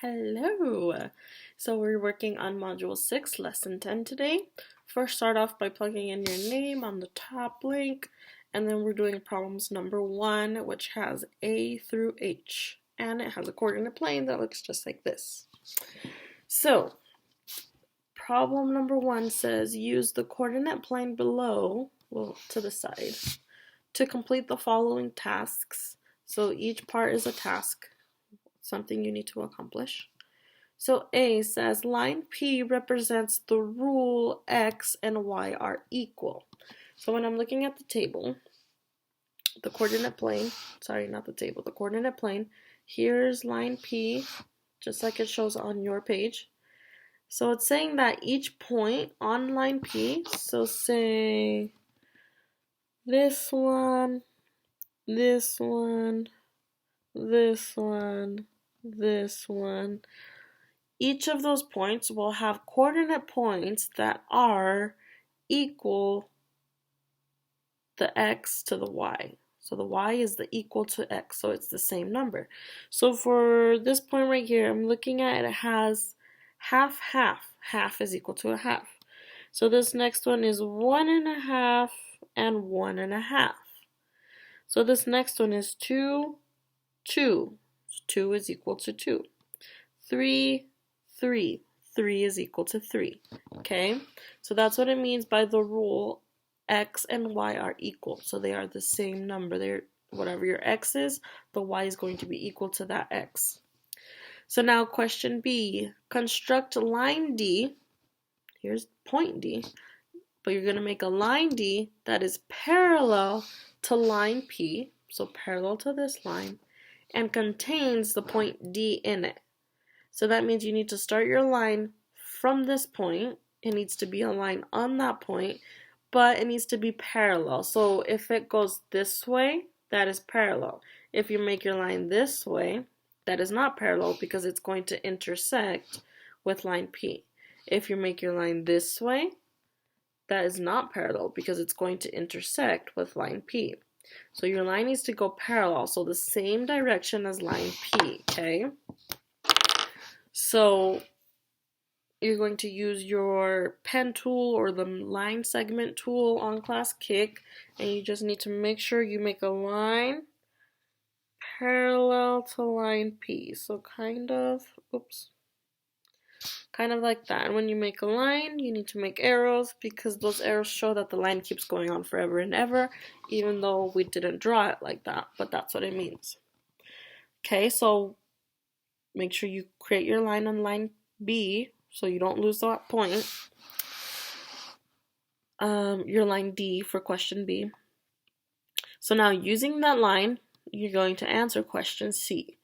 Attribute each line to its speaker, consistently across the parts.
Speaker 1: Hello! So we're working on Module 6, Lesson 10 today. First, start off by plugging in your name on the top link, and then we're doing problems number 1, which has A through H, and it has a coordinate plane that looks just like this. So, problem number 1 says, use the coordinate plane below, well, to the side, to complete the following tasks. So each part is a task, something you need to accomplish. So A says line P represents the rule X and Y are equal. So when I'm looking at the table, the coordinate plane, the coordinate plane, here's line P, just like it shows on your page. So it's saying that each point on line P, so say this one, this one, this one, this one, each of those points will have coordinate points that are equal the x to the y. So the y is the equal to x, so it's the same number. So for this point right here, I'm looking at it has half, half. Half is equal to a half. So this next one is 1.5 and 1.5. So this next one is 2, 2. 2 is equal to 2. 3, 3. 3 is equal to 3. Okay? So that's what it means by the rule x and y are equal. So they are the same number. They're whatever your x is, the y is going to be equal to that x. So now question B. Construct line D. Here's point D. But you're going to make a line D that is parallel to line P. So parallel to this line. And contains the point D in it. So that means you need to start your line from this point. It needs to be a line on that point, but it needs to be parallel. So if it goes this way, that is parallel. If you make your line this way, that is not parallel because it's going to intersect with line P. If you make your line this way, that is not parallel because it's going to intersect with line P. So your line needs to go parallel, so the same direction as line P, okay? So you're going to use your pen tool or the line segment tool on Classkick, and you just need to make sure you make a line parallel to line P. So kind of like that. And when you make a line, you need to make arrows because those arrows show that the line keeps going on forever and ever, even though we didn't draw it like that, but that's what it means. Okay, so make sure you create your line on line B so you don't lose that point. Your line D for question B. So now using that line, you're going to answer question C.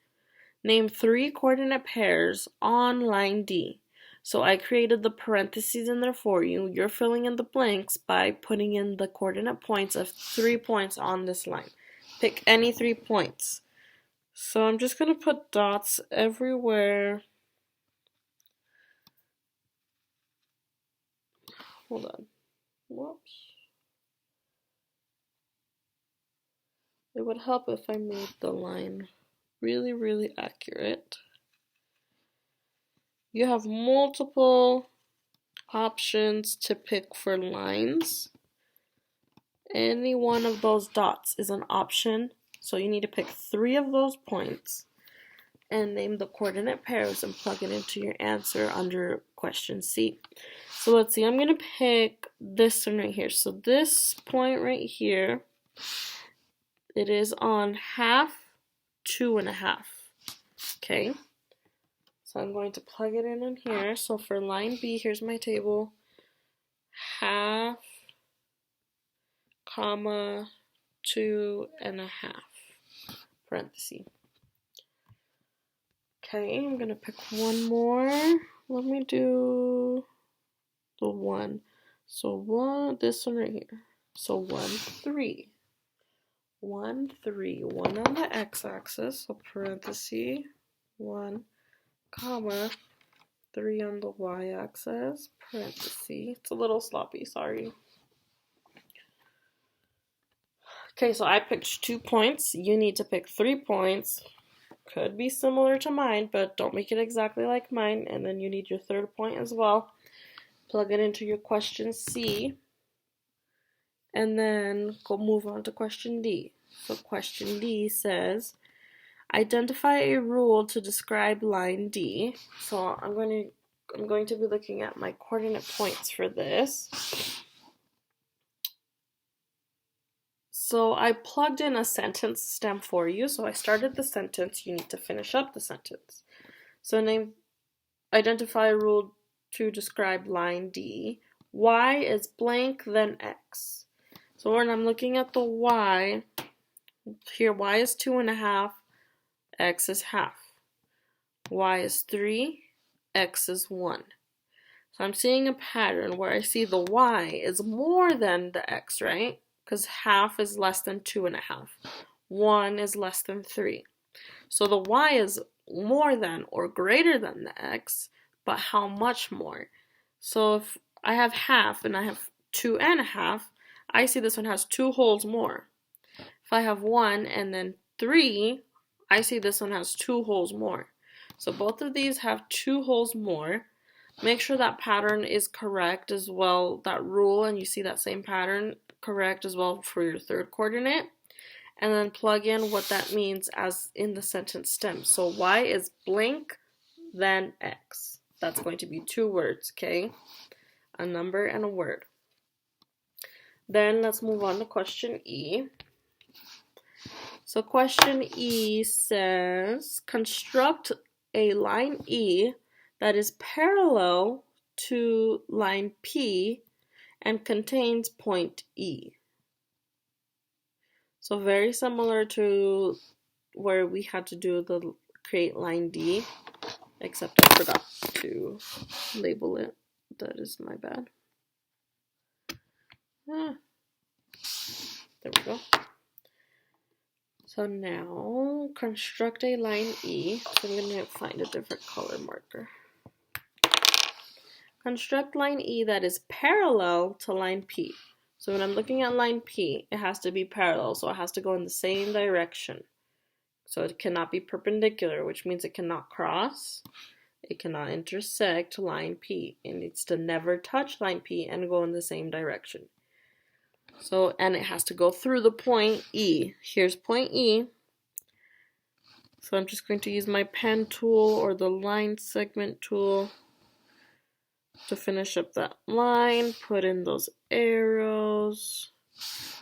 Speaker 1: Name 3 coordinate pairs on line D. So I created the parentheses in there for you. You're filling in the blanks by putting in the coordinate points of 3 points on this line. Pick any 3 points. So I'm just going to put dots everywhere. Hold on. Whoops. It would help if I made the line really, really accurate. You have multiple options to pick for lines. Any one of those dots is an option. So you need to pick 3 of those points and name the coordinate pairs and plug it into your answer under question C. So let's see, I'm going to pick this one right here. So this point right here, it is on half, 2.5. Okay, so I'm going to plug it in here. So for line B, here's my table. Half, comma, 2.5, parenthesis. Okay, I'm going to pick one more. Let me do the 1. So this one right here. So 1, 3. 1, 3. 1 on the x-axis, so parenthesis, 1, comma, 3 on the y-axis, parenthesis. It's a little sloppy, sorry. Okay, so I picked 2 points. You need to pick 3 points. Could be similar to mine, but don't make it exactly like mine. And then you need your third point as well. Plug it into your question C. And then go move on to question D. So question D says, identify a rule to describe line D. So I'm going to be looking at my coordinate points for this. So I plugged in a sentence stem for you. So I started the sentence. You need to finish up the sentence. So identify a rule to describe line D. Y is blank, then X. So when I'm looking at the Y, here Y is 2.5, X is half. Y is 3, X is 1. So I'm seeing a pattern where I see the Y is more than the X, right? Because half is less than 2.5. 1 is less than 3. So the Y is more than or greater than the X, but how much more? So if I have half and I have 2.5, I see this one has 2 wholes more. If I have 1 and then 3, I see this one has 2 wholes more. So both of these have 2 wholes more. Make sure that pattern is correct as well, that rule, and you see that same pattern correct as well for your third coordinate. And then plug in what that means as in the sentence stem. So Y is blank, then X. That's going to be 2 words, okay? A number and a word. Then let's move on to question E. So question E says, construct a line E that is parallel to line P and contains point E. So very similar to where we had to do the create line D, except I forgot to label it. That is my bad. There we go. So now construct a line E. So I'm going to find a different color marker. Construct line E that is parallel to line P. So when I'm looking at line P, it has to be parallel. So it has to go in the same direction. So it cannot be perpendicular, which means it cannot cross. It cannot intersect line P. It needs to never touch line P and go in the same direction. So, and it has to go through the point E. Here's point E. So I'm just going to use my pen tool or the line segment tool to finish up that line, put in those arrows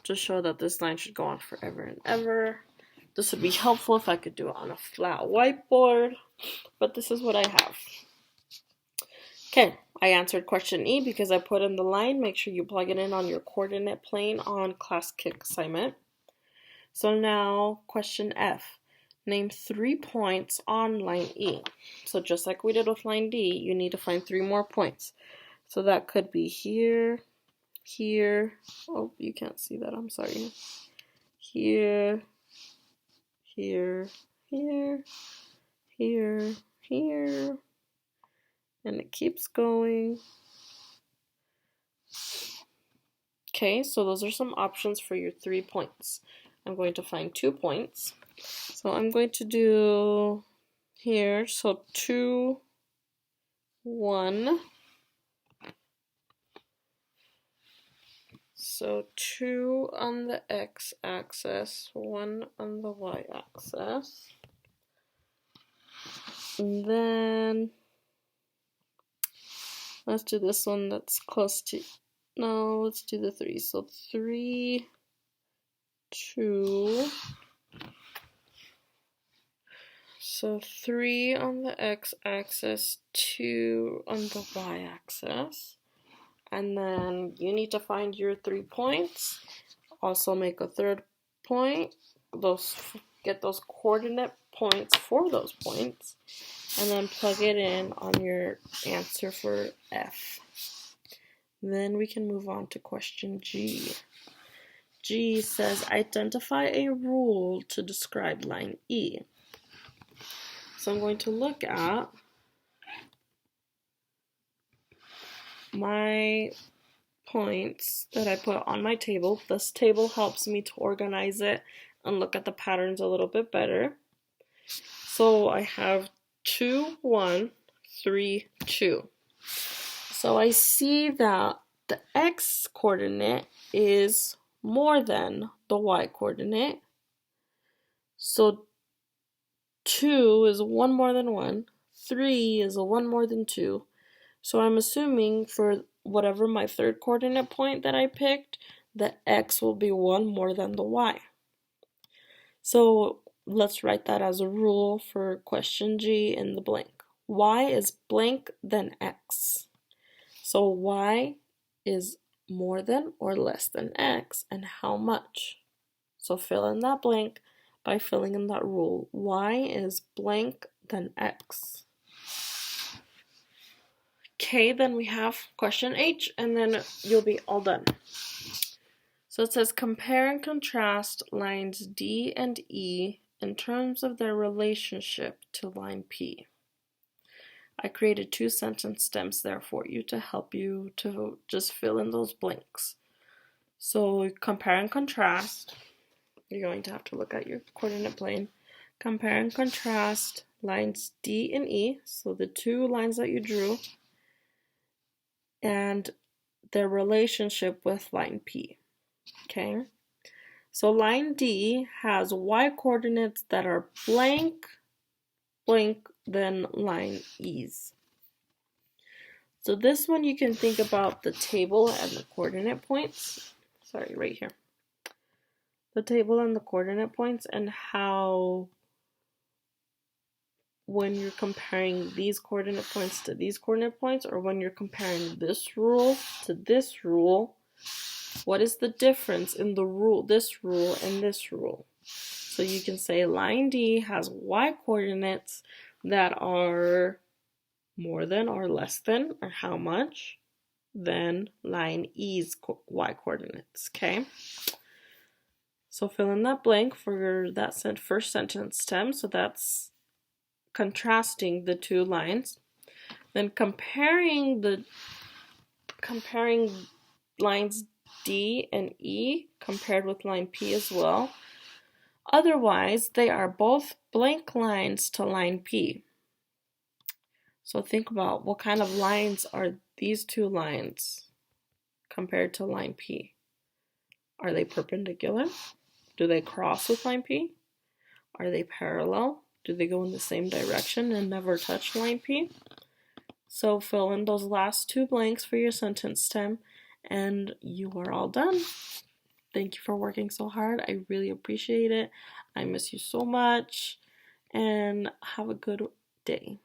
Speaker 1: to show that this line should go on forever and ever. This would be helpful if I could do it on a flat whiteboard, but this is what I have. Okay, I answered question E because I put in the line. Make sure you plug it in on your coordinate plane on class kick assignment. So now question F. Name 3 points on line E. So just like we did with line D, you need to find 3 more points. So that could be here, here. Oh, you can't see that. I'm sorry. Here, here, here, here, here. And it keeps going. Okay, so those are some options for your 3 points. I'm going to find 2 points. So I'm going to do here, so 2, 1. So 2 on the x-axis, 1 on the y-axis. And then let's do this one that's close to, no, let's do the 3. So 3, 2. So 3 on the x-axis, 2 on the y-axis. And then you need to find your 3 points. Also make a third point. Get those coordinate points for those points. And then plug it in on your answer for F. Then we can move on to question G. G says, identify a rule to describe line E. So I'm going to look at my points that I put on my table. This table helps me to organize it and look at the patterns a little bit better. So I have 2, 1, 3, 2. So I see that the x coordinate is more than the y coordinate. So 2 is 1 more than 1. 3 is a 1 more than 2. So I'm assuming for whatever my third coordinate point that I picked, the x will be 1 more than the y. So let's write that as a rule for question G in the blank. Y is blank than x. So y is more than or less than x, and how much? So fill in that blank by filling in that rule. Y is blank than x. Okay, then we have question H, and then you'll be all done. So it says compare and contrast lines D and E in terms of their relationship to line P. I created 2 sentence stems there for you to help you to just fill in those blanks. So compare and contrast. You're going to have to look at your coordinate plane. Compare and contrast lines D and E, so the 2 lines that you drew, and their relationship with line P. Okay? So line D has y coordinates that are blank than line E's. So this one you can think about the table and the coordinate points. Sorry, right here. The table and the coordinate points, and how when you're comparing these coordinate points to these coordinate points, or when you're comparing this rule to this rule, what is the difference in the rule, this rule and this rule? So you can say line D has y coordinates that are more than or less than, or how much, than line E's y coordinates, okay? So fill in that blank for that first sentence stem, so that's contrasting the 2 lines. Then comparing lines D and E compared with line P as well. Otherwise, they are both blank lines to line P. So think about what kind of lines are these 2 lines compared to line P. Are they perpendicular? Do they cross with line P? Are they parallel? Do they go in the same direction and never touch line P? So fill in those last 2 blanks for your sentence stem, and you are all done. Thank you for working so hard. I really appreciate it. I miss you so much, and have a good day.